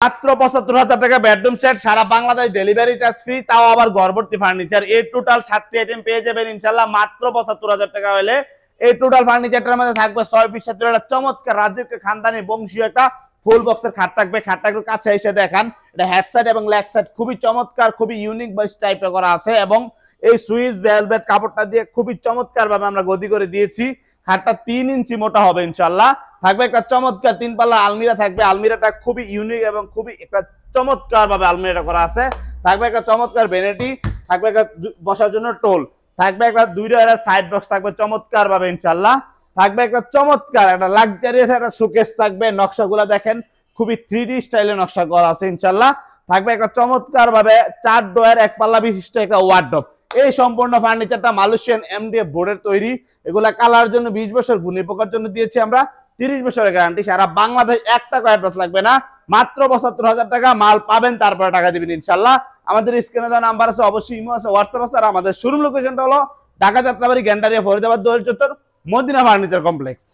মাত্র ৭৫,০০০ টাকা bedroom set, সারা Bangladesh delivery charge free, তাও আবার ঘরভর্তি ফার্নিচার। এই টোটাল 7টি আইটেম পেয়ে যাবেন ইনশাআল্লাহ মাত্র ৭৫,০০০ টাকা হলে। এই টোটাল ফার্নিচারটার মধ্যে থাকবে 6 পিস সেটের একটা চমৎকার রাজকীয় খানদানি বংশীয় একটা ফুল বক্সের খাট থাকবে। খাটটা একটু কাছে এসে দেখান, এটা হেড সাইড এবং লেগ সাইড খুবই চমৎকার, খুবই ইউনিক বাইস টাইপের করা আছে এবং এই সুইস ভেলভেট কাপড়টা দিয়ে খুবই চমৎকার ভাবে আমরা গদি করে দিয়েছি। খাটটা 3 ইঞ্চি মোটা হবে ইনশাআল্লাহ। থাকবে একটা চমৎকার 3 পাল্লা আলমিরা থাকবে, আলমিরাটা খুবই ইউনিক এবং খুবই একটা চমৎকার ভাবে আলমিরাটা করা আছে। থাকবে একটা চমৎকার ভ্যানিটি, থাকবে একটা বসার জন্য টোল, থাকবে একটা 2 ডয়ারের সাইড বক্স থাকবে চমৎকার ভাবে ইনশাআল্লাহ। থাকবে একটা চমৎকার একটা লাক্সারিয়াস একটা শোকেস থাকবে, নকশাগুলো দেখেন খুবই 3D স্টাইলে নকশা করা আছে ইনশাআল্লাহ। থাকবে একটা চমৎকার ভাবে 4 ডয়ার 1 পাল্লা বিশিষ্ট একটা ওয়ার্ডরোব। এই সম্পূর্ণ ফার্নিচারটা মালয়েশিয়ান এমডিএফ বোর্ডের তৈরি। এগুলা কালার জন্য 20 বছর, ঘূর্ণি পোকার জন্য দিয়েছি আমরা 30 বছরের গ্যারান্টি। সারা বাংলাদেশ 1 টাকা অ্যাডভান্স লাগবে না, মাত্র ৭৫,০০০ টাকা মাল পাবেন, তারপরে টাকা দিবেন ইনশাআল্লাহ। আমাদের স্ক্রিনে দেওয়া নাম্বার আছে, অবশ্যই ইমো আছে, হোয়াটসঅ্যাপ আছে। আর আমাদের শোরুম লোকেশনটা হলো ঢাকা যাত্রাবাড়ি, গ্যান্ডারিয়া, ফরিদাবাদ, দোয়েল চত্বর, মদিনা ফার্নিচার কমপ্লেক্স।